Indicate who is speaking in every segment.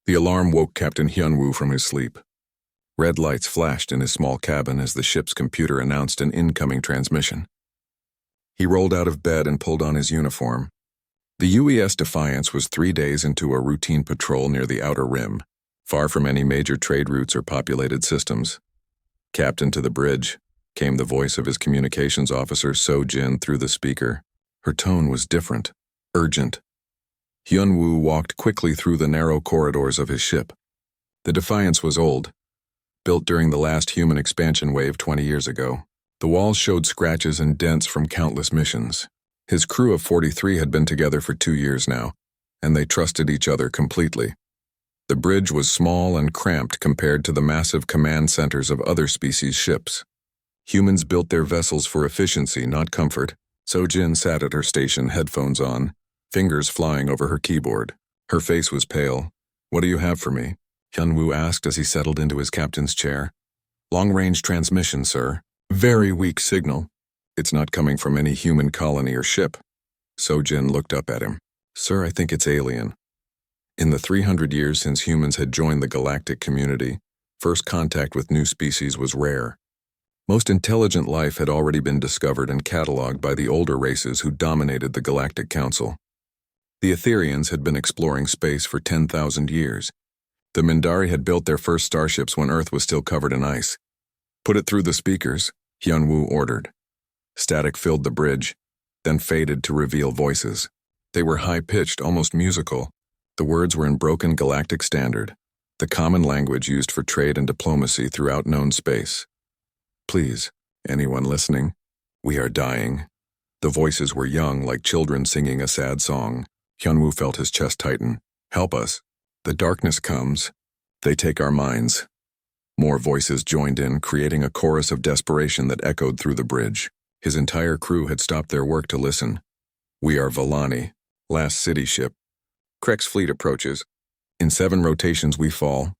Speaker 1: The alarm woke Captain Hyunwoo from his sleep. Red lights flashed in his small cabin as the ship's computer announced an incoming transmission. He rolled out of bed and pulled on his uniform. The UES Defiance was 3 days into a routine patrol near the outer rim, far from any major trade routes or populated systems. "Captain, to the bridge," came the voice of his communications officer So-jin through the speaker. Her tone was different, urgent. Hyunwoo walked quickly through the narrow corridors of his ship. The Defiance was old, built during the last human expansion wave 20 years ago. The walls showed scratches and dents from countless missions. His crew of 43 had been together for 2 years now, and they trusted each other completely. The bridge was small and cramped compared to the massive command centers of other species' ships. Humans built their vessels for efficiency, not comfort. So-jin sat at her station, headphones on, fingers flying over her keyboard. Her face was pale. "What do you have for me?" Hyunwoo asked as he settled into his captain's chair. "Long-range transmission, sir. Very weak signal. It's not coming from any human colony or ship." So-jin looked up at him. "Sir, I think it's alien." In the 300 years since humans had joined the galactic community, first contact with new species was rare. Most intelligent life had already been discovered and cataloged by the older races who dominated the Galactic Council. The Etherians had been exploring space for 10,000 years. The Mindari had built their first starships when Earth was still covered in ice. "Put it through the speakers," Hyunwoo ordered. Static filled the bridge, then faded to reveal voices. They were high-pitched, almost musical. The words were in broken galactic standard, the common language used for trade and diplomacy throughout known space. "Please, anyone listening? We are dying." The voices were young, like children singing a sad song. Hyunwoo felt his chest tighten. "Help us. The darkness comes. They take our minds." More voices joined in, creating a chorus of desperation that echoed through the bridge. His entire crew had stopped their work to listen. "We are Volani, last city ship. Krek's fleet approaches. In 7 rotations we fall."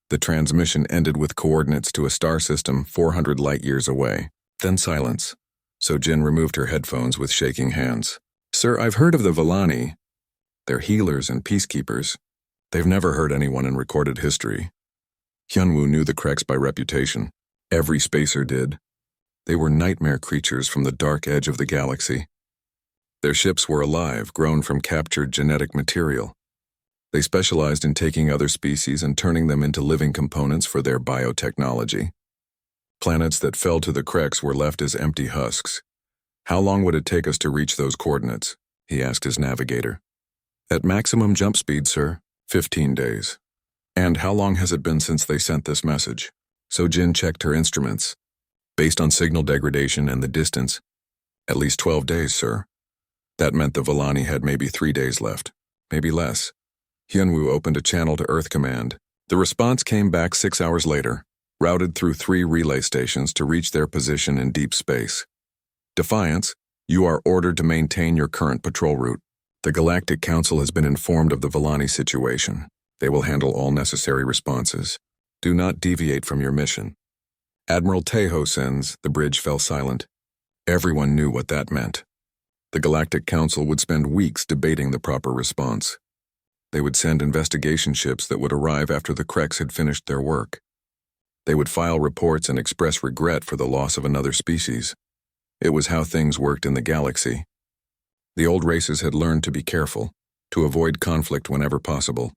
Speaker 1: The transmission ended with coordinates to a star system 400 light-years away. Then silence. So-jin removed her headphones with shaking hands. "Sir, I've heard of the Volani. They're healers and peacekeepers. They've never hurt anyone in recorded history." Hyunwoo knew the Kreks by reputation. Every spacer did. They were nightmare creatures from the dark edge of the galaxy. Their ships were alive, grown from captured genetic material. They specialized in taking other species and turning them into living components for their biotechnology. Planets that fell to the Kreks were left as empty husks. "How long would it take us to reach those coordinates?" he asked his navigator. "At maximum jump speed, sir, 15 days. "And how long has it been since they sent this message?" So-jin checked her instruments. "Based on signal degradation and the distance, at least 12 days, sir." That meant the Volani had maybe 3 days left, maybe less. Hyunwoo opened a channel to Earth Command. The response came back 6 hours later, routed through 3 relay stations to reach their position in deep space. "Defiance, you are ordered to maintain your current patrol route. The Galactic Council has been informed of the Volani situation. They will handle all necessary responses. Do not deviate from your mission." Admiral Taeho sends. The bridge fell silent. Everyone knew what that meant. The Galactic Council would spend weeks debating the proper response. They would send investigation ships that would arrive after the Kreks had finished their work. They would file reports and express regret for the loss of another species. It was how things worked in the galaxy. The old races had learned to be careful, to avoid conflict whenever possible.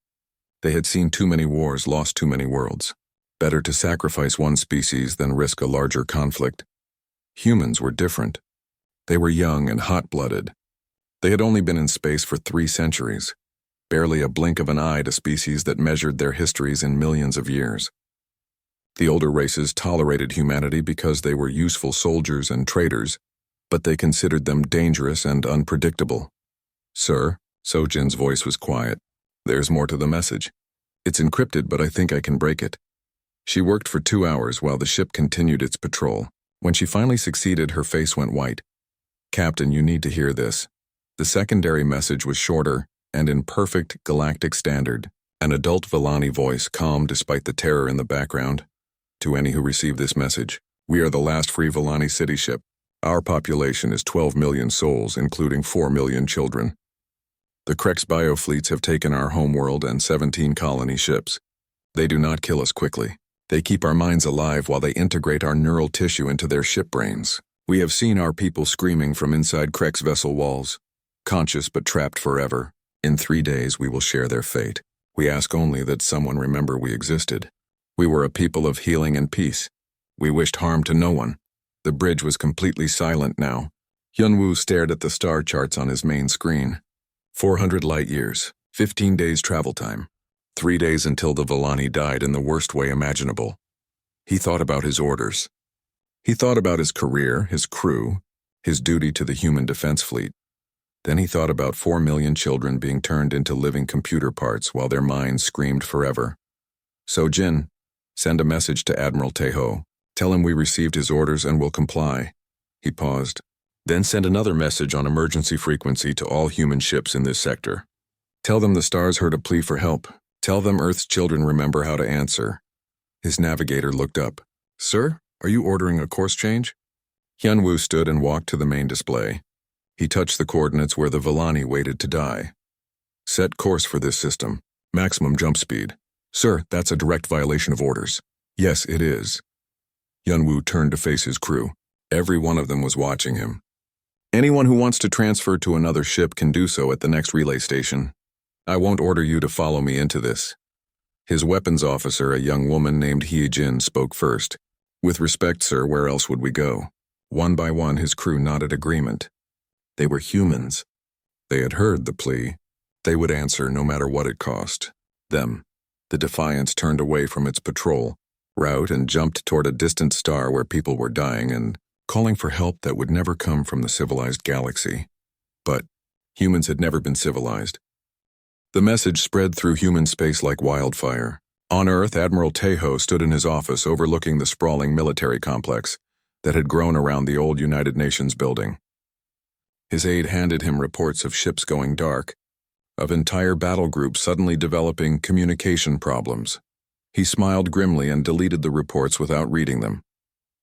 Speaker 1: They had seen too many wars, lost too many worlds. Better to sacrifice one species than risk a larger conflict. Humans were different. They were young and hot-blooded. They had only been in space for 3 centuries, barely a blink of an eye to species that measured their histories in millions of years. The older races tolerated humanity because they were useful soldiers and traders, but they considered them dangerous and unpredictable. "Sir," So-jin's voice was quiet. "There's more to the message. It's encrypted, but I think I can break it." She worked for 2 hours while the ship continued its patrol. When she finally succeeded, her face went white. "Captain, you need to hear this." The secondary message was shorter and in perfect galactic standard. An adult Volani voice, calm despite the terror in the background. "To any who receive this message, we are the last free Volani city ship. Our population is 12 million souls, including 4 million children. The Krex biofleets have taken our homeworld and 17 colony ships. They do not kill us quickly. They keep our minds alive while they integrate our neural tissue into their ship brains. We have seen our people screaming from inside Krex vessel walls, conscious but trapped forever. In 3 days we will share their fate. We ask only that someone remember we existed. We were a people of healing and peace. We wished harm to no one. The bridge was completely silent now. Hyunwoo stared at the star charts on his main screen. 400 light years, 15 days travel time. 3 days until the Villani died in the worst way imaginable. He thought about his orders. He thought about his career, his crew, his duty to the human defense fleet. Then he thought about 4 million children being turned into living computer parts while their minds screamed forever. So Jin, send a message to Admiral Taeho. Tell him we received his orders and will comply. He paused. Then send another message on emergency frequency to all human ships in this sector. Tell them the stars heard a plea for help. Tell them Earth's children remember how to answer. His navigator looked up. Sir, are you ordering a course change? Hyunwoo stood and walked to the main display. He touched the coordinates where the Villani waited to die. Set course for this system. Maximum jump speed. Sir, that's a direct violation of orders. Yes, it is. Hyunwoo turned to face his crew. Every one of them was watching him. Anyone who wants to transfer to another ship can do so at the next relay station. I won't order you to follow me into this. His weapons officer, a young woman named Hye-jin, spoke first. With respect, sir, where else would we go? One by one, his crew nodded agreement. They were humans. They had heard the plea. They would answer no matter what it cost. Them. The Defiance turned away from its patrol route and jumped toward a distant star where people were dying and calling for help that would never come from the civilized galaxy. But humans had never been civilized. The message spread through human space like wildfire. On Earth, Admiral Taeho stood in his office overlooking the sprawling military complex that had grown around the old United Nations building. His aide handed him reports of ships going dark, of entire battle groups suddenly developing communication problems. He smiled grimly and deleted the reports without reading them.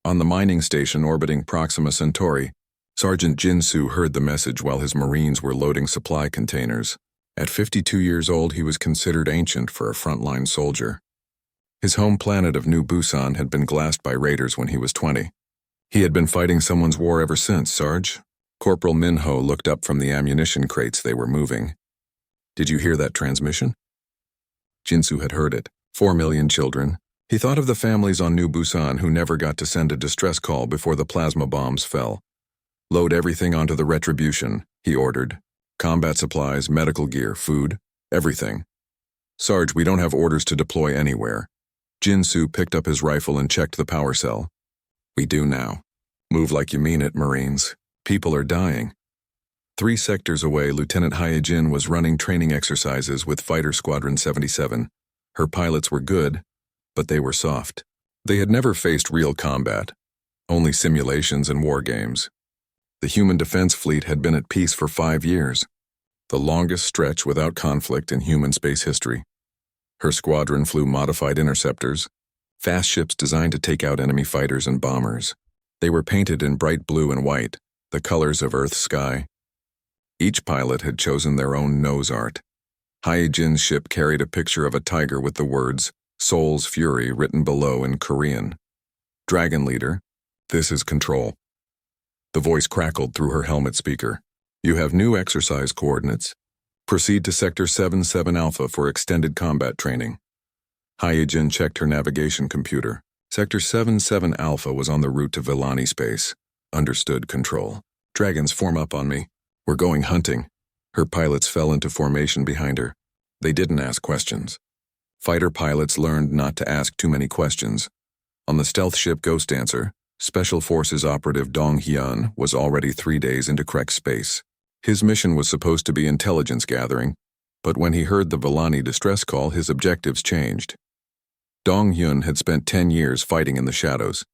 Speaker 1: On the mining station orbiting Proxima Centauri, Sergeant Jin-soo heard the message while his Marines were loading supply containers. At 52 years old, he was considered ancient for a frontline soldier. His home planet of New Busan had been glassed by raiders when he was 20. He had been fighting someone's war ever since, Sarge. Corporal Minho looked up from the ammunition crates they were moving. Did you hear that transmission? Jin-soo had heard it. 4 million children. He thought of the families on New Busan who never got to send a distress call before the plasma bombs fell. Load everything onto the Retribution, he ordered. Combat supplies, medical gear, food, everything. Sarge, we don't have orders to deploy anywhere. Jin-soo picked up his rifle and checked the power cell. We do now. Move like you mean it, Marines. People are dying. 3 sectors away, Lieutenant Hye-jin was running training exercises with Fighter Squadron 77. Her pilots were good, but they were soft. They had never faced real combat, only simulations and war games. The human defense fleet had been at peace for 5 years, the longest stretch without conflict in human space history. Her squadron flew modified interceptors, fast ships designed to take out enemy fighters and bombers. They were painted in bright blue and white, the colors of Earth's sky. Each pilot had chosen their own nose art. Hye-jin's ship carried a picture of a tiger with the words, Soul's Fury, written below in Korean. Dragon Leader, this is Control. The voice crackled through her helmet speaker. You have new exercise coordinates. Proceed to Sector 77 Alpha for extended combat training. Hye-jin checked her navigation computer. Sector 77 Alpha was on the route to Villani space. Understood, Control. Dragons, form up on me. We're going hunting. Her pilots fell into formation behind her. They didn't ask questions. Fighter pilots learned not to ask too many questions. On the stealth ship Ghost Dancer, Special Forces operative Dong Hyun was already 3 days into Krex space. His mission was supposed to be intelligence gathering, but when he heard the Villani distress call, his objectives changed. Dong Hyun had spent 10 years fighting in the shadows.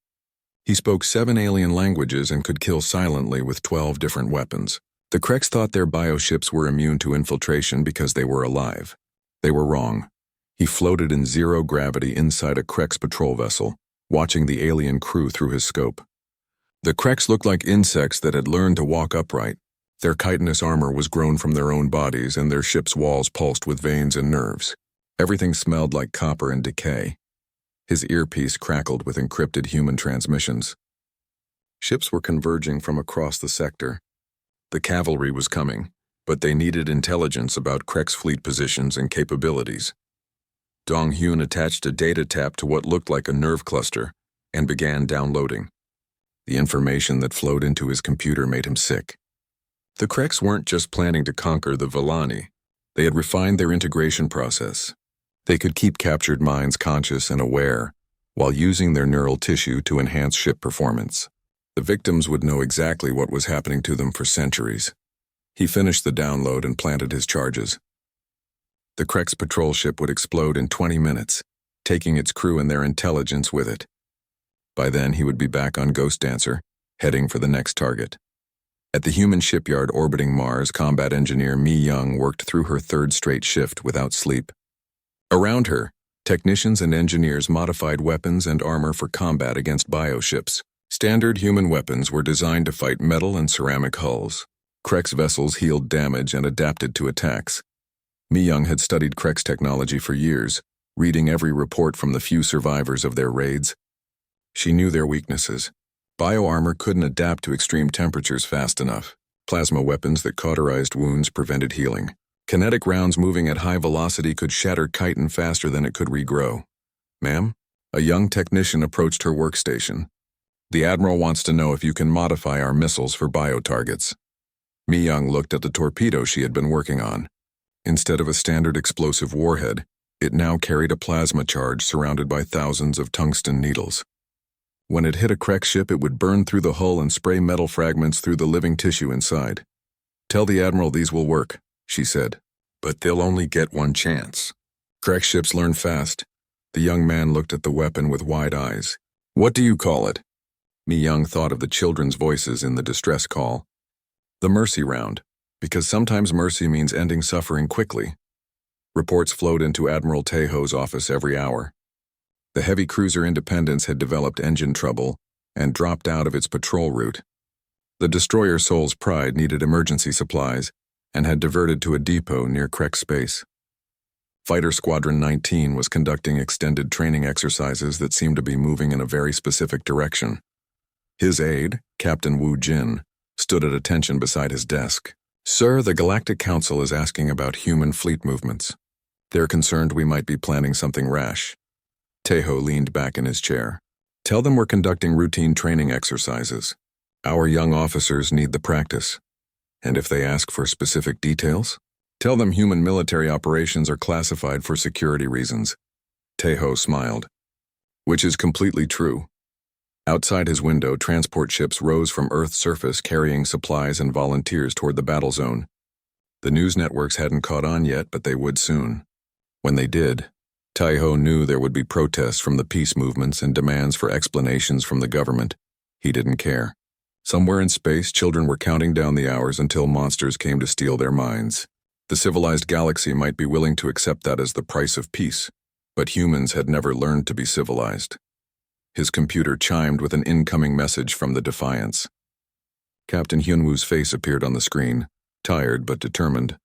Speaker 1: He spoke 7 alien languages and could kill silently with 12 different weapons. The Krex thought their bioships were immune to infiltration because they were alive. They were wrong. He floated in 0 gravity inside a Krex patrol vessel, watching the alien crew through his scope. The Krex looked like insects that had learned to walk upright. Their chitinous armor was grown from their own bodies, and their ship's walls pulsed with veins and nerves. Everything smelled like copper and decay. His earpiece crackled with encrypted human transmissions. Ships were converging from across the sector. The cavalry was coming, but they needed intelligence about Krek's fleet positions and capabilities. Dong-Hyun attached a data tap to what looked like a nerve cluster and began downloading. The information that flowed into his computer made him sick. The Kreks weren't just planning to conquer the Villani. They had refined their integration process. They could keep captured minds conscious and aware, while using their neural tissue to enhance ship performance. The victims would know exactly what was happening to them for centuries. He finished the download and planted his charges. The Krek's patrol ship would explode in 20 minutes, taking its crew and their intelligence with it. By then, he would be back on Ghost Dancer, heading for the next target. At the human shipyard orbiting Mars, combat engineer Mi Young worked through her third straight shift without sleep. Around her, technicians and engineers modified weapons and armor for combat against bioships. Standard human weapons were designed to fight metal and ceramic hulls. Krek's vessels healed damage and adapted to attacks. Mi Young had studied Krek's technology for years, reading every report from the few survivors of their raids. She knew their weaknesses. Bioarmor couldn't adapt to extreme temperatures fast enough. Plasma weapons that cauterized wounds prevented healing. Kinetic rounds moving at high velocity could shatter chitin faster than it could regrow. "Ma'am?" A young technician approached her workstation. "The Admiral wants to know if you can modify our missiles for bio-targets." Mi Young looked at the torpedo she had been working on. Instead of a standard explosive warhead, it now carried a plasma charge surrounded by thousands of tungsten needles. When it hit a Krek ship, it would burn through the hull and spray metal fragments through the living tissue inside. "Tell the Admiral these will work," she said. "But they'll only get one chance. Krek ships learn fast." The young man looked at the weapon with wide eyes. "What do you call it?" Mi Young thought of the children's voices in the distress call. "The mercy round, because sometimes mercy means ending suffering quickly." Reports flowed into Admiral Taeho's office every hour. The heavy cruiser Independence had developed engine trouble and dropped out of its patrol route. The destroyer Soul's Pride needed emergency supplies and had diverted to a depot near Krek Space. Fighter Squadron 19 was conducting extended training exercises that seemed to be moving in a very specific direction. His aide, Captain Wu Jin, stood at attention beside his desk. "Sir, the Galactic Council is asking about human fleet movements. They're concerned we might be planning something rash." Taeho leaned back in his chair. "Tell them we're conducting routine training exercises. Our young officers need the practice. And if they ask for specific details, tell them human military operations are classified for security reasons." Taeho smiled. "Which is completely true." Outside his window, transport ships rose from Earth's surface carrying supplies and volunteers toward the battle zone. The news networks hadn't caught on yet, but they would soon. When they did, Taeho knew there would be protests from the peace movements and demands for explanations from the government. He didn't care. Somewhere in space, children were counting down the hours until monsters came to steal their minds. The civilized galaxy might be willing to accept that as the price of peace, but humans had never learned to be civilized. His computer chimed with an incoming message from the Defiance. Captain Hyunwoo's face appeared on the screen, tired but determined.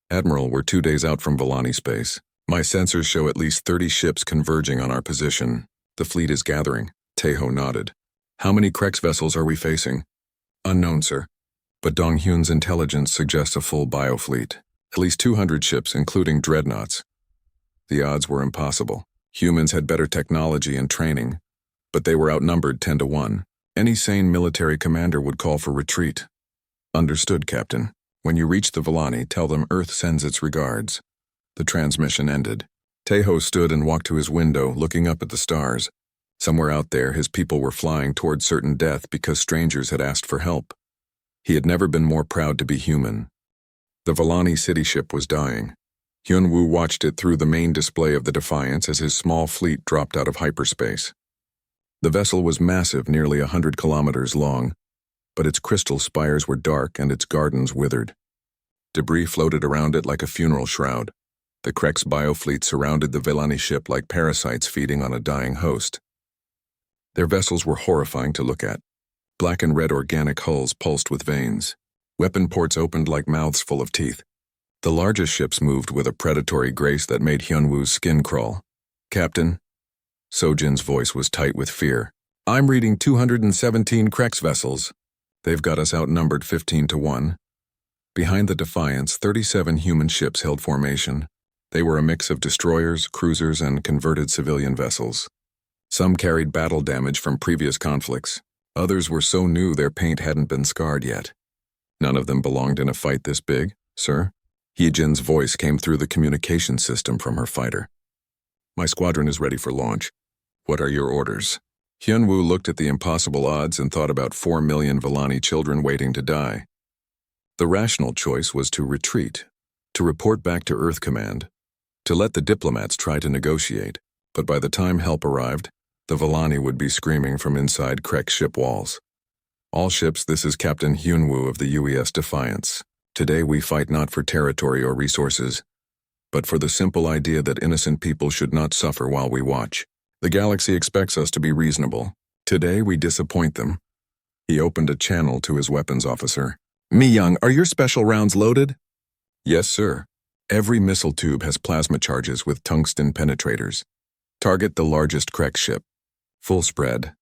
Speaker 1: "Admiral, we're 2 days out from Villani space. My sensors show at least 30 ships converging on our position. The fleet is gathering." Taeho nodded. "How many Krek's vessels are we facing?" "Unknown, sir. But Dong-Hyun's intelligence suggests a full biofleet. At least 200 ships, including dreadnoughts." The odds were impossible. Humans had better technology and training, but they were outnumbered 10 to 1. Any sane military commander would call for retreat. "Understood, Captain. When you reach the Villani, tell them Earth sends its regards." The transmission ended. Taeho stood and walked to his window, looking up at the stars. Somewhere out there, his people were flying toward certain death because strangers had asked for help. He had never been more proud to be human. The Villani city ship was dying. Hyunwoo watched it through the main display of the Defiance as his small fleet dropped out of hyperspace. The vessel was massive, nearly 100 kilometers long, but its crystal spires were dark and its gardens withered. Debris floated around it like a funeral shroud. The Krek's biofleet surrounded the Villani ship like parasites feeding on a dying host. Their vessels were horrifying to look at. Black and red organic hulls pulsed with veins. Weapon ports opened like mouths full of teeth. The largest ships moved with a predatory grace that made Hyunwoo's skin crawl. "Captain?" Sojin's voice was tight with fear. "I'm reading 217 Krex vessels. They've got us outnumbered 15-1. Behind the Defiance, 37 human ships held formation. They were a mix of destroyers, cruisers, and converted civilian vessels. Some carried battle damage from previous conflicts. Others were so new their paint hadn't been scarred yet. None of them belonged in a fight this big, sir." Hyejin's voice came through the communication system from her fighter. "My squadron is ready for launch. What are your orders?" Hyunwoo looked at the impossible odds and thought about 4 million Villani children waiting to die. The rational choice was to retreat, to report back to Earth Command, to let the diplomats try to negotiate, but by the time help arrived, the Villani would be screaming from inside Krex ship walls. "All ships, this is Captain Hyunwoo of the UES Defiance. Today we fight not for territory or resources, but for the simple idea that innocent people should not suffer while we watch. The galaxy expects us to be reasonable. Today we disappoint them." He opened a channel to his weapons officer. "Mi-young, are your special rounds loaded?" "Yes, sir. Every missile tube has plasma charges with tungsten penetrators. Target the largest Krex ship. Full spread."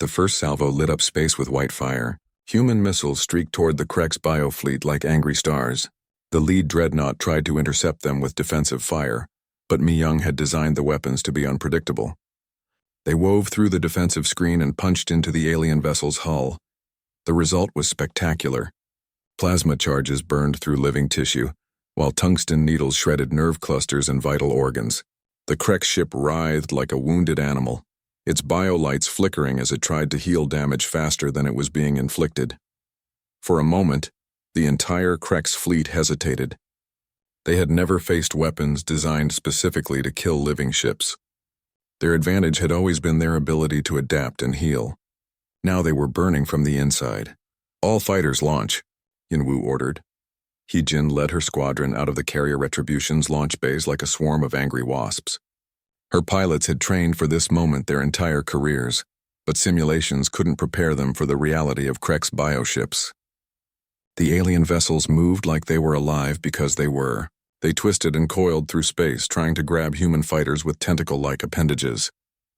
Speaker 1: The first salvo lit up space with white fire. Human missiles streaked toward the Krex biofleet like angry stars. The lead dreadnought tried to intercept them with defensive fire, but Mi-young had designed the weapons to be unpredictable. They wove through the defensive screen and punched into the alien vessel's hull. The result was spectacular. Plasma charges burned through living tissue, while tungsten needles shredded nerve clusters and vital organs. The Krex ship writhed like a wounded animal, its biolights flickering as it tried to heal damage faster than it was being inflicted. For a moment, the entire Krex fleet hesitated. They had never faced weapons designed specifically to kill living ships. Their advantage had always been their ability to adapt and heal. Now they were burning from the inside. "All fighters launch," Hyunwoo ordered. Hyejin led her squadron out of the carrier Retribution's launch bays like a swarm of angry wasps. Her pilots had trained for this moment their entire careers, but simulations couldn't prepare them for the reality of Krex bioships. The alien vessels moved like they were alive because they were. They twisted and coiled through space, trying to grab human fighters with tentacle-like appendages.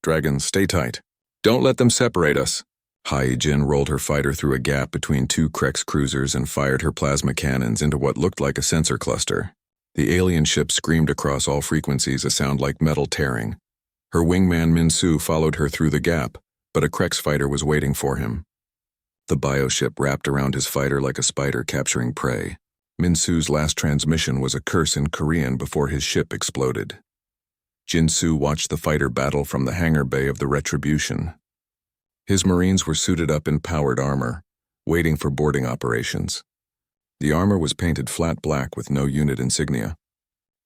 Speaker 1: "Dragons, stay tight. Don't let them separate us." Hyejin rolled her fighter through a gap between two Krex cruisers and fired her plasma cannons into what looked like a sensor cluster. The alien ship screamed across all frequencies, a sound like metal tearing. Her wingman Min-Soo followed her through the gap, but a Krex fighter was waiting for him. The bioship wrapped around his fighter like a spider capturing prey. Min-Soo's last transmission was a curse in Korean before his ship exploded. Jin-Soo watched the fighter battle from the hangar bay of the Retribution. His Marines were suited up in powered armor, waiting for boarding operations. The armor was painted flat black with no unit insignia.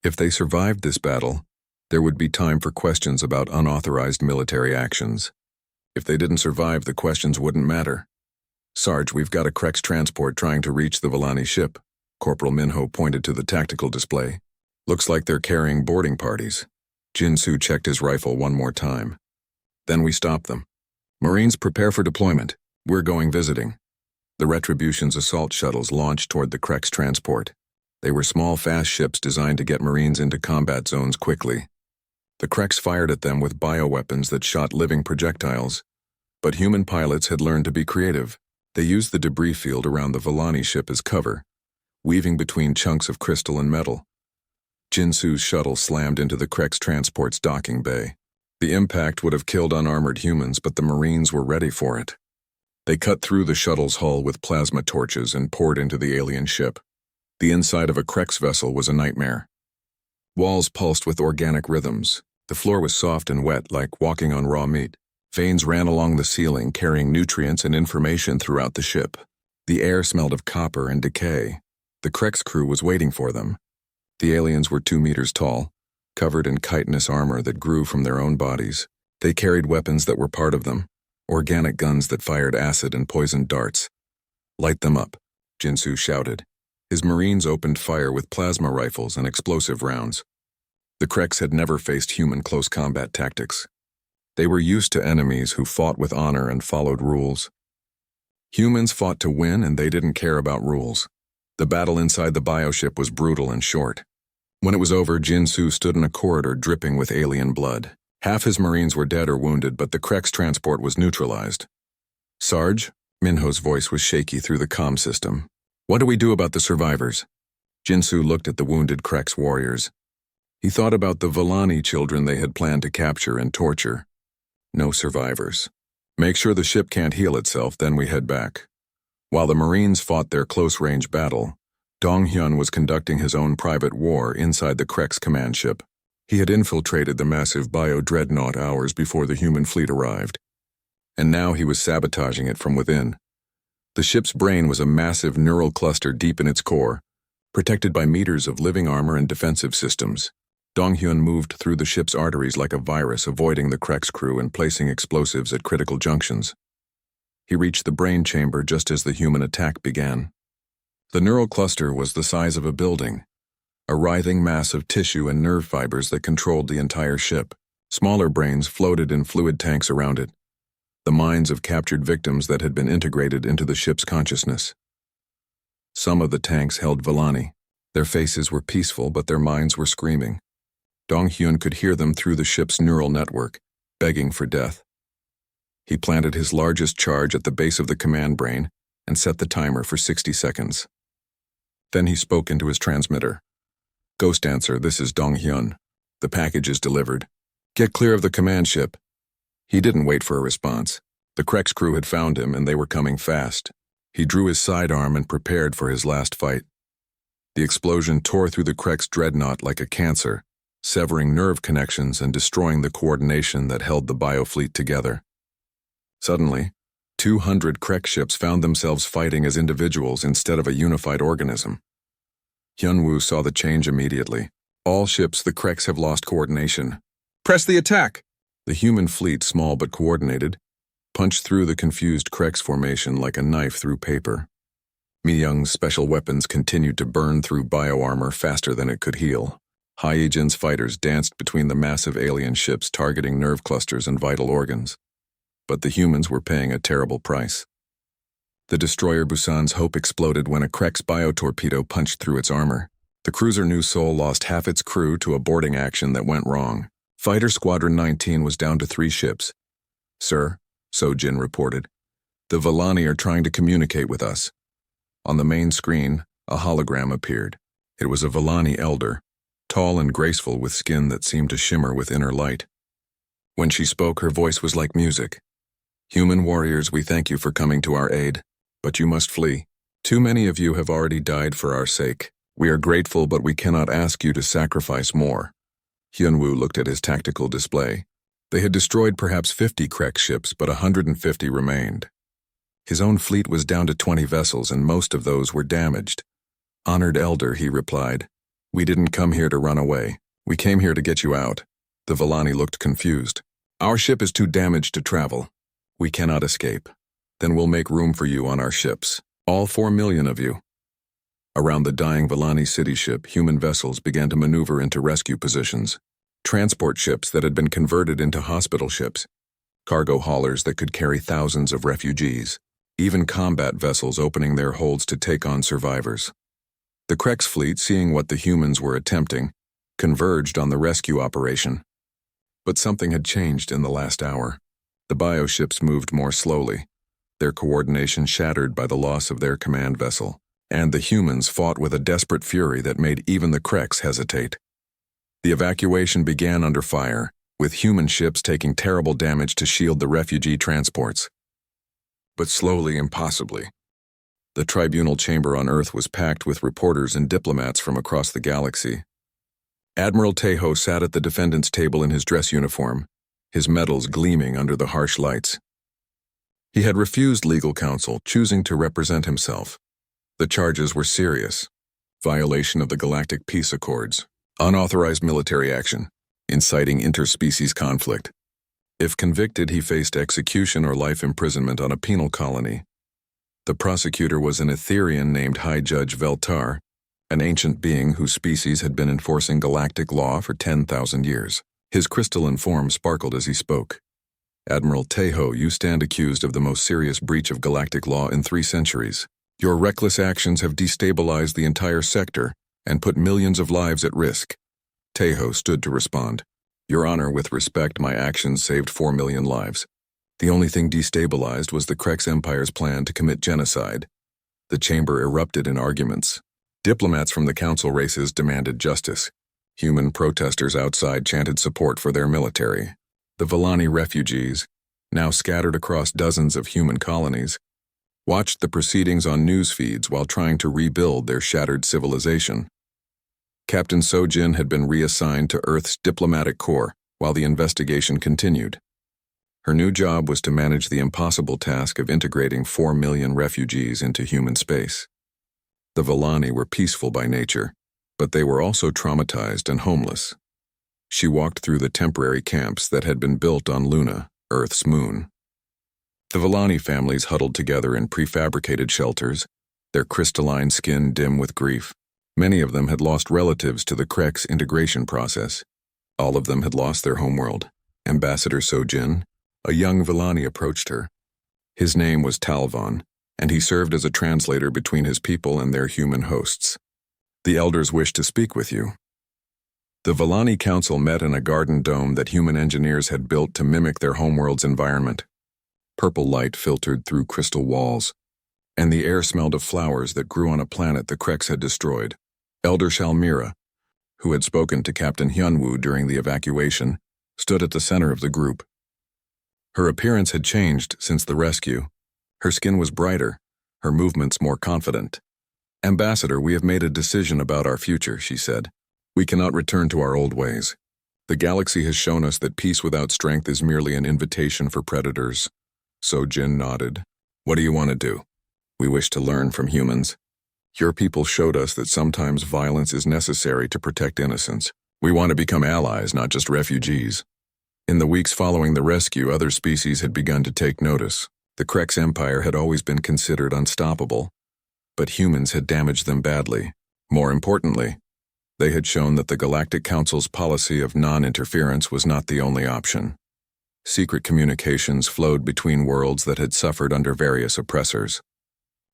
Speaker 1: If they survived this battle, there would be time for questions about unauthorized military actions. If they didn't survive, the questions wouldn't matter. "Sarge, we've got a Krex transport trying to reach the Villani ship." Corporal Minho pointed to the tactical display. "Looks like they're carrying boarding parties." Jin-Soo checked his rifle one more time. "Then we stop them. Marines, prepare for deployment. We're going visiting." The Retribution's assault shuttles launched toward the Krex transport. They were small, fast ships designed to get Marines into combat zones quickly. The Krex fired at them with bioweapons that shot living projectiles, but human pilots had learned to be creative. They used the debris field around the Villani ship as cover, weaving between chunks of crystal and metal. Jin-Soo's shuttle slammed into the Krex transport's docking bay. The impact would have killed unarmored humans, but the Marines were ready for it. They cut through the shuttle's hull with plasma torches and poured into the alien ship. The inside of a Krex vessel was a nightmare. Walls pulsed with organic rhythms. The floor was soft and wet, like walking on raw meat. Veins ran along the ceiling, carrying nutrients and information throughout the ship. The air smelled of copper and decay. The Krex crew was waiting for them. The aliens were 2 meters tall, covered in chitinous armor that grew from their own bodies. They carried weapons that were part of them, organic guns that fired acid and poisoned darts. "Light them up," Jin-Soo shouted. His Marines opened fire with plasma rifles and explosive rounds. The Krex had never faced human close combat tactics. They were used to enemies who fought with honor and followed rules. Humans fought to win and they didn't care about rules. The battle inside the bioship was brutal and short. When it was over, Jin-Soo stood in a corridor dripping with alien blood. Half his Marines were dead or wounded, but the Krek's transport was neutralized. Sarge? Minho's voice was shaky through the comm system. What do we do about the survivors? Jin-Soo looked at the wounded Krek's warriors. He thought about the Villani children they had planned to capture and torture. No survivors. Make sure the ship can't heal itself, then we head back. While the Marines fought their close-range battle, Dong-hyun was conducting his own private war inside the Krek's command ship. He had infiltrated the massive bio-dreadnought hours before the human fleet arrived, and now he was sabotaging it from within. The ship's brain was a massive neural cluster deep in its core, protected by meters of living armor and defensive systems. Dong-hyun moved through the ship's arteries like a virus, avoiding the Krek's crew and placing explosives at critical junctions. He reached the brain chamber just as the human attack began. The neural cluster was the size of a building, a writhing mass of tissue and nerve fibers that controlled the entire ship. Smaller brains floated in fluid tanks around it, the minds of captured victims that had been integrated into the ship's consciousness. Some of the tanks held Villani. Their faces were peaceful, but their minds were screaming. Dong-hyun could hear them through the ship's neural network, begging for death. He planted his largest charge at the base of the command brain and set the timer for 60 seconds. Then he spoke into his transmitter. Ghost answer, this is Dong-hyun. The package is delivered. Get clear of the command ship. He didn't wait for a response. The Krek's crew had found him and they were coming fast. He drew his sidearm and prepared for his last fight. The explosion tore through the Krek's dreadnought like a cancer, severing nerve connections and destroying the coordination that held the biofleet together. Suddenly, 200 Krek ships found themselves fighting as individuals instead of a unified organism. Hyun-woo saw the change immediately. All ships, the Kreks have lost coordination. Press the attack! The human fleet, small but coordinated, punched through the confused Krek's formation like a knife through paper. Mi-young's special weapons continued to burn through bioarmor faster than it could heal. Hyejin's fighters danced between the massive alien ships, targeting nerve clusters and vital organs. But the humans were paying a terrible price. The destroyer Busan's Hope exploded when a Krek's biotorpedo punched through its armor. The cruiser New Seoul lost half its crew to a boarding action that went wrong. Fighter Squadron 19 was down to 3 ships. Sir, So-jin reported, the Villani are trying to communicate with us. On the main screen, a hologram appeared. It was a Villani elder, tall and graceful with skin that seemed to shimmer with inner light. When she spoke, her voice was like music. Human warriors, we thank you for coming to our aid, but you must flee. Too many of you have already died for our sake. We are grateful, but we cannot ask you to sacrifice more. Hyun-woo looked at his tactical display. They had destroyed perhaps 50 Krek ships, but 150 remained. His own fleet was down to 20 vessels, and most of those were damaged. Honored elder, he replied, we didn't come here to run away. We came here to get you out. The Villani looked confused. Our ship is too damaged to travel. We cannot escape. Then we'll make room for you on our ships. All 4 million of you. Around the dying Villani city ship, human vessels began to maneuver into rescue positions. Transport ships that had been converted into hospital ships. Cargo haulers that could carry thousands of refugees. Even combat vessels opening their holds to take on survivors. The Krek's fleet, seeing what the humans were attempting, converged on the rescue operation. But something had changed in the last hour. The bioships moved more slowly, their coordination shattered by the loss of their command vessel, and the humans fought with a desperate fury that made even the Kreks hesitate. The evacuation began under fire, with human ships taking terrible damage to shield the refugee transports. But slowly and possibly, the tribunal chamber on Earth was packed with reporters and diplomats from across the galaxy. Admiral Taeho sat at the defendant's table in his dress uniform, his medals gleaming under the harsh lights. He had refused legal counsel, choosing to represent himself. The charges were serious: violation of the Galactic Peace Accords, unauthorized military action, inciting interspecies conflict. If convicted, he faced execution or life imprisonment on a penal colony. The prosecutor was an Etherian named High Judge Veltar, an ancient being whose species had been enforcing galactic law for 10,000 years. His crystalline form sparkled as he spoke. Admiral Tejo, you stand accused of the most serious breach of galactic law in 3 centuries. Your reckless actions have destabilized the entire sector and put millions of lives at risk. Tejo stood to respond. Your Honor, with respect, my actions saved 4 million lives. The only thing destabilized was the Krex Empire's plan to commit genocide. The chamber erupted in arguments. Diplomats from the council races demanded justice. Human protesters outside chanted support for their military. The Villani refugees, now scattered across dozens of human colonies, watched the proceedings on news feeds while trying to rebuild their shattered civilization. Captain Sojin had been reassigned to Earth's diplomatic corps while the investigation continued. Her new job was to manage the impossible task of integrating 4 million refugees into human space. The Villani were peaceful by nature, but they were also traumatized and homeless. She walked through the temporary camps that had been built on Luna, Earth's moon. The Villani families huddled together in prefabricated shelters, their crystalline skin dim with grief. Many of them had lost relatives to the Krex integration process. All of them had lost their homeworld. Ambassador Sojin, a young Villani, approached her. His name was Talvon, and he served as a translator between his people and their human hosts. The elders wish to speak with you. The Villani Council met in a garden dome that human engineers had built to mimic their homeworld's environment. Purple light filtered through crystal walls, and the air smelled of flowers that grew on a planet the Krex had destroyed. Elder Shalmira, who had spoken to Captain Hyunwoo during the evacuation, stood at the center of the group. Her appearance had changed since the rescue. Her skin was brighter, her movements more confident. Ambassador, we have made a decision about our future, she said. We cannot return to our old ways. The galaxy has shown us that peace without strength is merely an invitation for predators. Sojin nodded. What do you want to do? We wish to learn from humans. Your people showed us that sometimes violence is necessary to protect innocence. We want to become allies, not just refugees. In the weeks following the rescue, other species had begun to take notice. The Krex Empire had always been considered unstoppable, but humans had damaged them badly. More importantly, they had shown that the Galactic Council's policy of non-interference was not the only option. Secret communications flowed between worlds that had suffered under various oppressors.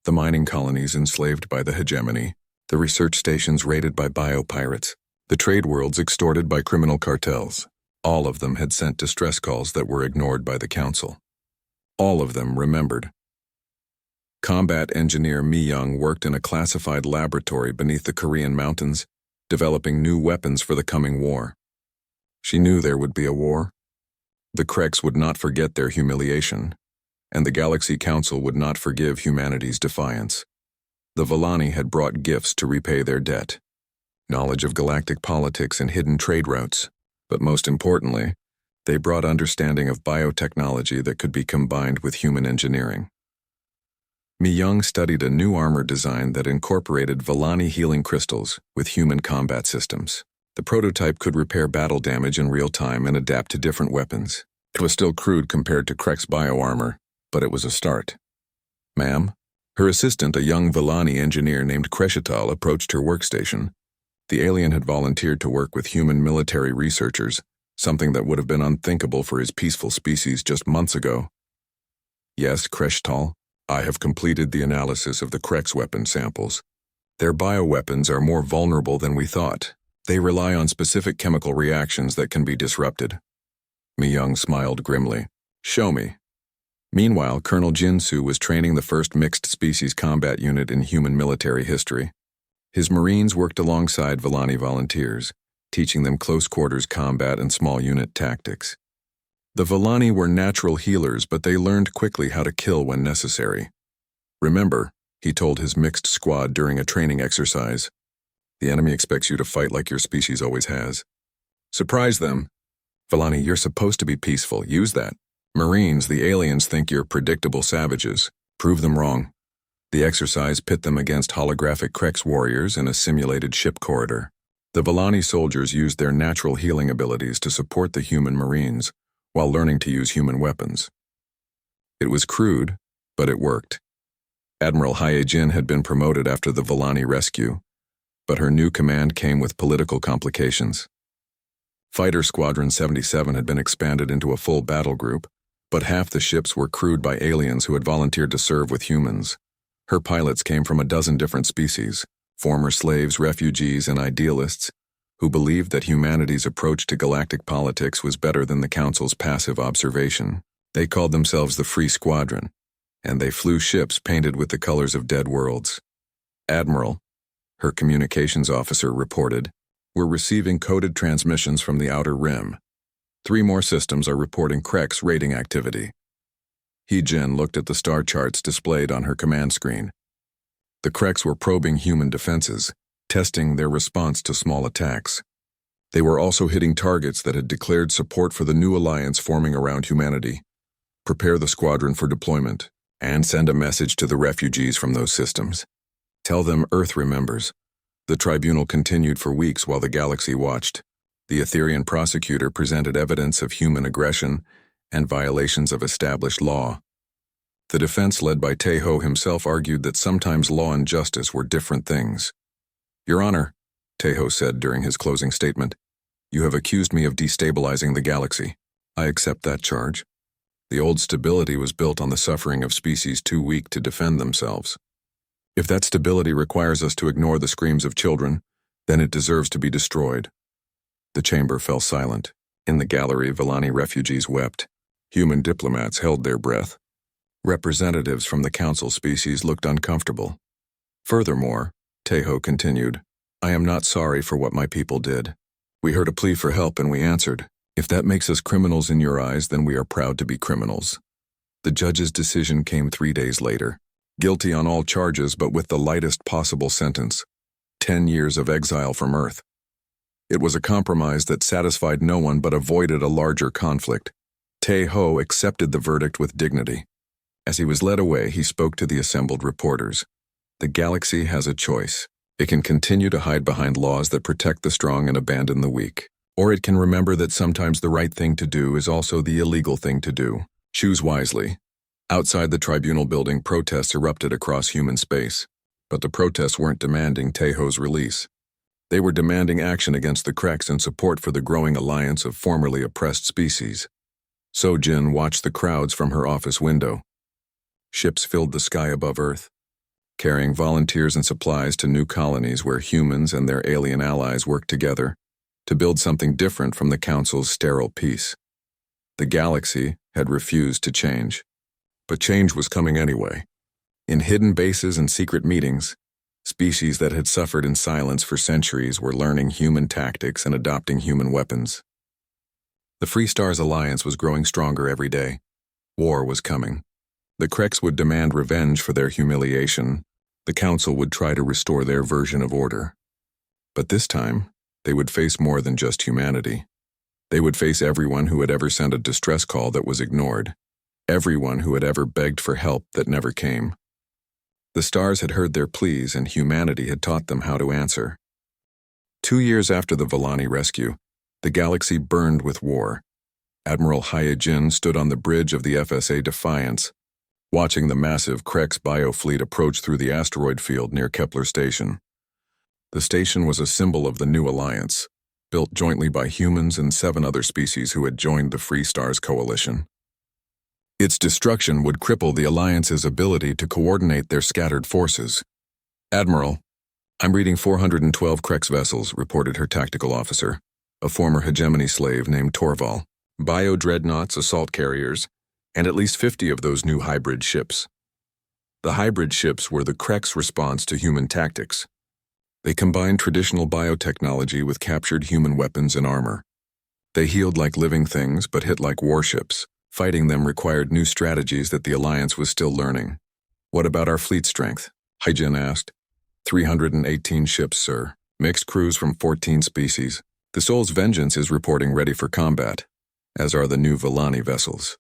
Speaker 1: The mining colonies enslaved by the hegemony, the research stations raided by biopirates, the trade worlds extorted by criminal cartels. All of them had sent distress calls that were ignored by the Council. All of them remembered. Combat engineer Mi Young worked in a classified laboratory beneath the Korean mountains, developing new weapons for the coming war. She knew there would be a war. The Krex would not forget their humiliation, and the Galaxy Council would not forgive humanity's defiance. The Villani had brought gifts to repay their debt. Knowledge of galactic politics and hidden trade routes, but most importantly, they brought understanding of biotechnology that could be combined with human engineering. Mi Young studied a new armor design that incorporated Villani healing crystals with human combat systems. The prototype could repair battle damage in real time and adapt to different weapons. It was still crude compared to Krex bioarmor, but it was a start. Ma'am? Her assistant, a young Villani engineer named Kreshital, approached her workstation. The alien had volunteered to work with human military researchers, something that would have been unthinkable for his peaceful species just months ago. Yes, Kreshital, I have completed the analysis of the Krex weapon samples. Their bioweapons are more vulnerable than we thought. They rely on specific chemical reactions that can be disrupted. Mi Young smiled grimly. Show me. Meanwhile, Colonel Jinsu was training the first mixed-species combat unit in human military history. His Marines worked alongside Villani volunteers, teaching them close-quarters combat and small-unit tactics. The Villani were natural healers, but they learned quickly how to kill when necessary. Remember, he told his mixed squad during a training exercise, the enemy expects you to fight like your species always has. Surprise them. Villani, you're supposed to be peaceful. Use that. Marines, the aliens think you're predictable savages. Prove them wrong. The exercise pit them against holographic Krex warriors in a simulated ship corridor. The Villani soldiers used their natural healing abilities to support the human Marines, while learning to use human weapons. It was crude, but it worked. Admiral Hyejin had been promoted after the Villani rescue, but her new command came with political complications. Fighter Squadron 77 had been expanded into a full battle group, But half the ships were crewed by aliens who had volunteered to serve with humans. Her pilots came from a dozen different species, former slaves, refugees, and idealists, who believed that humanity's approach to galactic politics was better than the Council's passive observation. They called themselves the Free Squadron, and they flew ships painted with the colors of dead worlds. Admiral, her communications officer reported, "We're receiving coded transmissions from the Outer Rim. 3 more systems are reporting Krek's raiding activity." He-Jin looked at the star charts displayed on her command screen. The Kreks were probing human defenses, testing their response to small attacks. They were also hitting targets that had declared support for the new alliance forming around humanity. Prepare the squadron for deployment, and send a message to the refugees from those systems. Tell them Earth remembers. The tribunal continued for weeks while the galaxy watched. The Etherian prosecutor presented evidence of human aggression and violations of established law. The defense, led by Taeho himself, argued that sometimes law and justice were different things. "Your Honor," Taeho said during his closing statement, "you have accused me of destabilizing the galaxy. I accept that charge. The old stability was built on the suffering of species too weak to defend themselves. If that stability requires us to ignore the screams of children, then it deserves to be destroyed." The chamber fell silent. In the gallery, Villani refugees wept. Human diplomats held their breath. Representatives from the Council species looked uncomfortable. Furthermore, Taeho continued, "I am not sorry for what my people did. We heard a plea for help and we answered. If that makes us criminals in your eyes, then we are proud to be criminals." The judge's decision came 3 days later. Guilty on all charges, but with the lightest possible sentence: 10 years of exile from Earth. It was a compromise that satisfied no one but avoided a larger conflict. Taeho accepted the verdict with dignity. As he was led away, he spoke to the assembled reporters. The galaxy has a choice. It can continue to hide behind laws that protect the strong and abandon the weak. Or it can remember that sometimes the right thing to do is also the illegal thing to do. Choose wisely. Outside the tribunal building, protests erupted across human space. But the protests weren't demanding Taeho's release. They were demanding action against the Kreks and support for the growing alliance of formerly oppressed species. So-Jin watched the crowds from her office window. Ships filled the sky above Earth, carrying volunteers and supplies to new colonies where humans and their alien allies worked together to build something different from the Council's sterile peace. The galaxy had refused to change. But change was coming anyway. In hidden bases and secret meetings, species that had suffered in silence for centuries were learning human tactics and adopting human weapons. The Free Stars Alliance was growing stronger every day. War was coming. The Kreks would demand revenge for their humiliation. The Council would try to restore their version of order. But this time, they would face more than just humanity. They would face everyone who had ever sent a distress call that was ignored. Everyone who had ever begged for help that never came. The stars had heard their pleas and humanity had taught them how to answer. 2 years after the Villani rescue, the galaxy burned with war. Admiral Hyejin stood on the bridge of the FSA Defiance, watching the massive Kreks biofleet approach through the asteroid field near Kepler Station. The station was a symbol of the new alliance, built jointly by humans and 7 other species who had joined the Free Stars Coalition. Its destruction would cripple the Alliance's ability to coordinate their scattered forces. "Admiral, I'm reading 412 Kreks vessels," reported her tactical officer, a former hegemony slave named Torval, bio-dreadnoughts, assault carriers, and at least 50 of those new hybrid ships. The hybrid ships were the Kreks' response to human tactics. They combined traditional biotechnology with captured human weapons and armor. They healed like living things but hit like warships. Fighting them required new strategies that the Alliance was still learning. "What about our fleet strength?" Hyejin asked. 318 ships, sir. Mixed crews from 14 species. The Soul's Vengeance is reporting ready for combat, as are the new Villani vessels.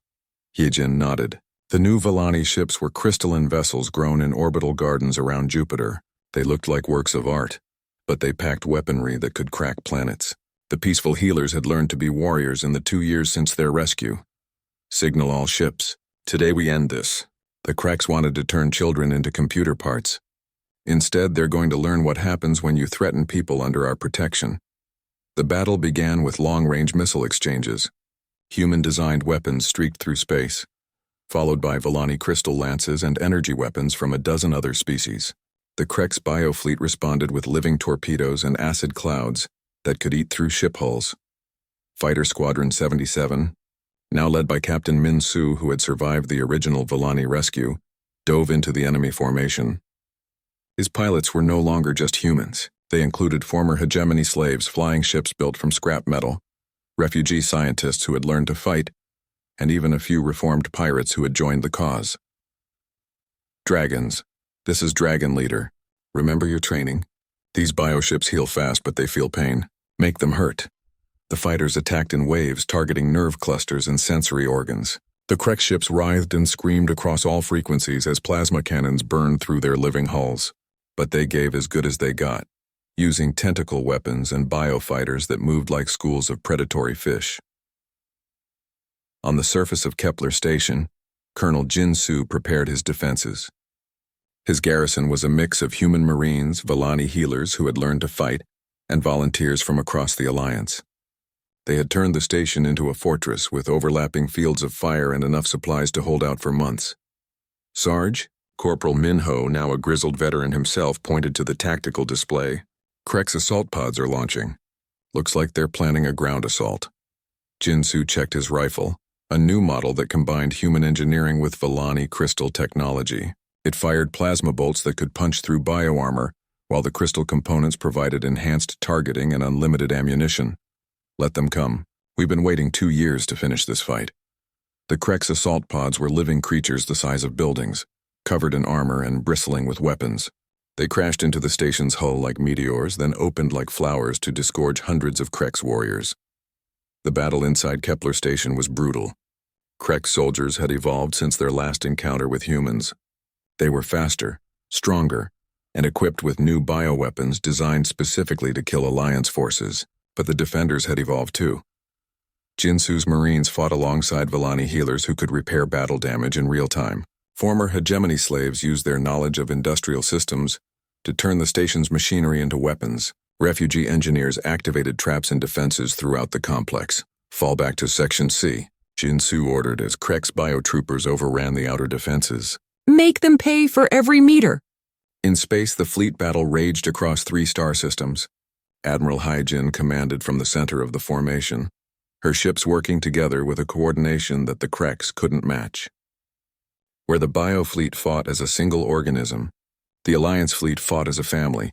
Speaker 1: Hyejin nodded. The new Villani ships were crystalline vessels grown in orbital gardens around Jupiter. They looked like works of art, but they packed weaponry that could crack planets. The peaceful healers had learned to be warriors in the 2 years since their rescue. "Signal all ships. Today we end this." The Kreks wanted to turn children into computer parts. Instead, they're going to learn what happens when you threaten people under our protection. The battle began with long-range missile exchanges. Human-designed weapons streaked through space, followed by Volani crystal lances and energy weapons from a dozen other species. The Krex biofleet responded with living torpedoes and acid clouds that could eat through ship hulls. Fighter Squadron 77, now led by Captain Min Su, who had survived the original Volani rescue, dove into the enemy formation. His pilots were no longer just humans. They included former hegemony slaves flying ships built from scrap metal, refugee scientists who had learned to fight, and even a few reformed pirates who had joined the cause. Dragons. This is Dragon Leader. Remember your training? These bioships heal fast, but they feel pain. Make them hurt. The fighters attacked in waves, targeting nerve clusters and sensory organs. The Krex ships writhed and screamed across all frequencies as plasma cannons burned through their living hulls. But they gave as good as they got, using tentacle weapons and biofighters that moved like schools of predatory fish. On the surface of Kepler Station, Colonel Jin Su prepared his defenses. His garrison was a mix of human marines, Volani healers who had learned to fight, and volunteers from across the Alliance. They had turned the station into a fortress with overlapping fields of fire and enough supplies to hold out for months. Sarge, Corporal Minho, now a grizzled veteran himself, pointed to the tactical display. Krex assault pods are launching. Looks like they're planning a ground assault. Jin Su checked his rifle, a new model that combined human engineering with Volani crystal technology. It fired plasma bolts that could punch through bioarmor, while the crystal components provided enhanced targeting and unlimited ammunition. Let them come. We've been waiting 2 years to finish this fight. The Krex assault pods were living creatures the size of buildings, covered in armor and bristling with weapons. They crashed into the station's hull like meteors, then opened like flowers to disgorge hundreds of Krex warriors. The battle inside Kepler Station was brutal. Krex soldiers had evolved since their last encounter with humans. They were faster, stronger, and equipped with new bioweapons designed specifically to kill Alliance forces, but the defenders had evolved too. Jinsu's Marines fought alongside Volani healers who could repair battle damage in real time. Former hegemony slaves used their knowledge of industrial systems to turn the station's machinery into weapons. Refugee engineers activated traps and defenses throughout the complex. Fall back to Section C, Jinsu ordered as Krex biotroopers overran the outer defenses.
Speaker 2: Make them pay for every meter.
Speaker 1: In space, the fleet battle raged across 3 star systems. Admiral Haijin commanded from the center of the formation, her ships working together with a coordination that the Krex couldn't match. Where the biofleet fought as a single organism, the Alliance fleet fought as a family.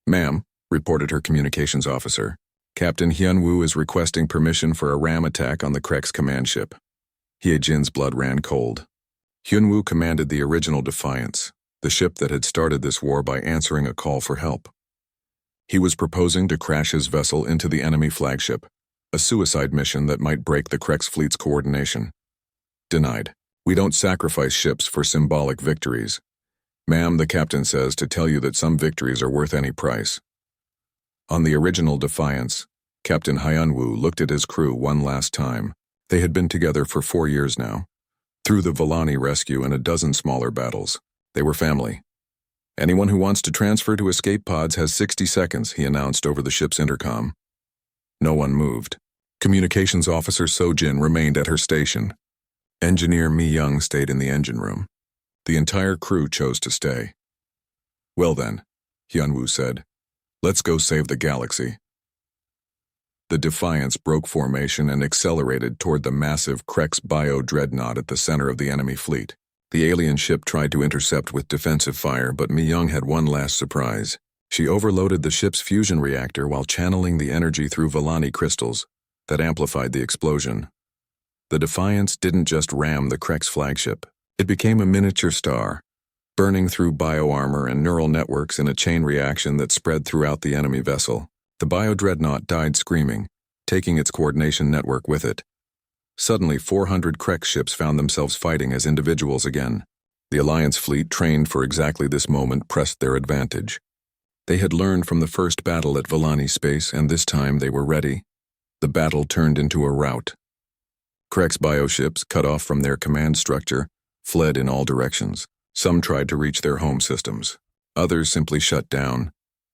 Speaker 1: "Ma'am," reported her communications officer, "Captain Hyunwoo is requesting permission for a ram attack on the Krex command ship." Hyejin's blood ran cold. Hyunwoo commanded the original Defiance, the ship that had started this war by answering a call for help. He was proposing to crash his vessel into the enemy flagship, a suicide mission that might break the Krex fleet's coordination. Denied. "We don't sacrifice ships for symbolic victories. Ma'am, the captain says to tell you that some victories are worth any price." On the original Defiance, Captain Hyunwoo looked at his crew one last time. They had been together for 4 years now. Through the Volani rescue and a dozen smaller battles, they were family. "Anyone who wants to transfer to escape pods has 60 seconds, he announced over the ship's intercom. No one moved. Communications Officer Sojin remained at her station. Engineer Mi Young stayed in the engine room. The entire crew chose to stay. "Well then," Hyunwoo said, "let's go save the galaxy." The Defiance broke formation and accelerated toward the massive Krex bio-dreadnought at the center of the enemy fleet. The alien ship tried to intercept with defensive fire, but Mi Young had one last surprise. She overloaded the ship's fusion reactor while channeling the energy through Volani crystals that amplified the explosion. The Defiance didn't just ram the Krex flagship. It became a miniature star, burning through bioarmor and neural networks in a chain reaction that spread throughout the enemy vessel. The bio-dreadnought died screaming, taking its coordination network with it. Suddenly, 400 Krex ships found themselves fighting as individuals again. The Alliance fleet, trained for exactly this moment, pressed their advantage. They had learned from the first battle at Volani space, and this time they were ready. The battle turned into a rout. Krex bioships, cut off from their command structure, fled in all directions. Some tried to reach their home systems. Others simply shut down,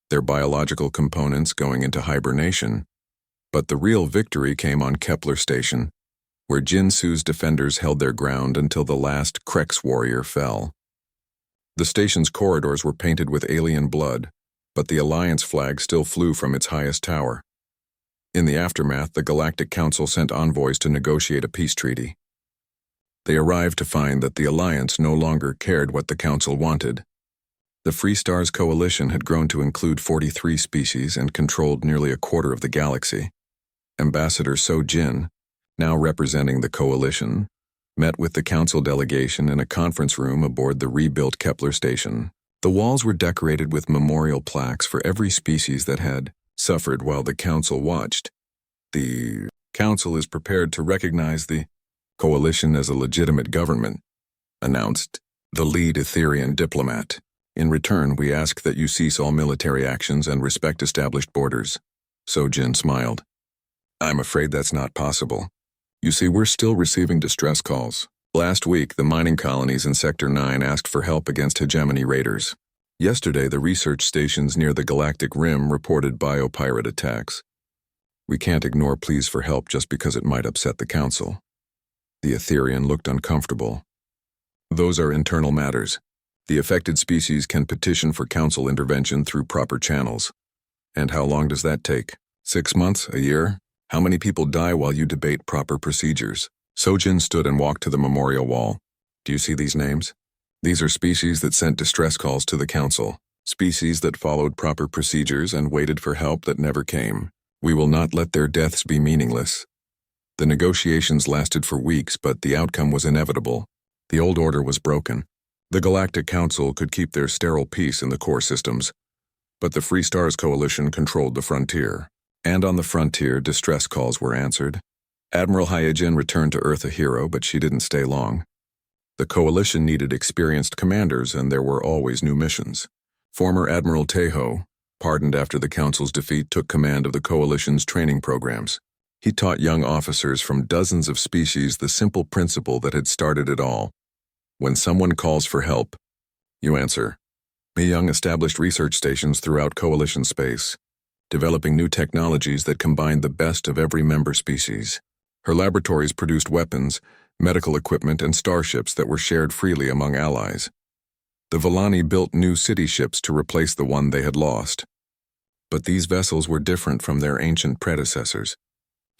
Speaker 1: their biological components going into hibernation. But the real victory came on Kepler Station, where Jinsu's defenders held their ground until the last Krex warrior fell. The station's corridors were painted with alien blood, but the Alliance flag still flew from its highest tower. In the aftermath, the Galactic Council sent envoys to negotiate a peace treaty. They arrived to find that the Alliance no longer cared what the Council wanted. The Free Stars Coalition had grown to include 43 species and controlled nearly a quarter of the galaxy. Ambassador So Jin, now representing the Coalition, met with the Council delegation in a conference room aboard the rebuilt Kepler station. The walls were decorated with memorial plaques for every species that had suffered while the Council watched. The Council is prepared to recognize the Coalition as a legitimate government, announced the lead Etherian diplomat. In return, we ask that you cease all military actions and respect established borders. Sojin smiled. I'm afraid that's not possible. You see, we're still receiving distress calls. Last week, the mining colonies in Sector 9 asked for help against hegemony raiders. Yesterday, the research stations near the Galactic Rim reported biopirate attacks. We can't ignore pleas for help just because it might upset the Council. The Etherian looked uncomfortable. Those are internal matters. The affected species can petition for Council intervention through proper channels. And how long does that take? 6 months? A year? How many people die while you debate proper procedures? Sojin stood and walked to the memorial wall. Do you see these names? These are species that sent distress calls to the Council, species that followed proper procedures and waited for help that never came. We will not let their deaths be meaningless. The negotiations lasted for weeks, but the outcome was inevitable. The old order was broken. The Galactic Council could keep their sterile peace in the core systems, but the Free Stars Coalition controlled the frontier. And on the frontier, distress calls were answered. Admiral Hyojin returned to Earth a hero, but she didn't stay long. The Coalition needed experienced commanders, and there were always new missions. Former Admiral Tejo, pardoned after the Council's defeat, took command of the Coalition's training programs. He taught young officers from dozens of species the simple principle that had started it all. When someone calls for help, you answer. Mi Young established research stations throughout Coalition space, developing new technologies that combined the best of every member species. Her laboratories produced weapons, medical equipment, and starships that were shared freely among allies. The Villani built new city ships to replace the one they had lost. But these vessels were different from their ancient predecessors.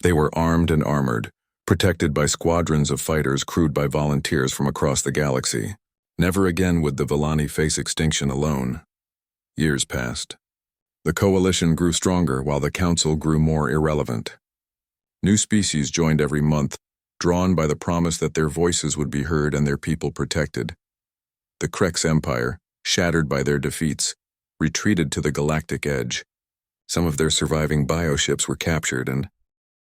Speaker 1: They were armed and armored, protected by squadrons of fighters crewed by volunteers from across the galaxy. Never again would the Villani face extinction alone. Years passed. The Coalition grew stronger while the Council grew more irrelevant. New species joined every month, drawn by the promise that their voices would be heard and their people protected. The Krex Empire, shattered by their defeats, retreated to the galactic edge. Some of their surviving bioships were captured, and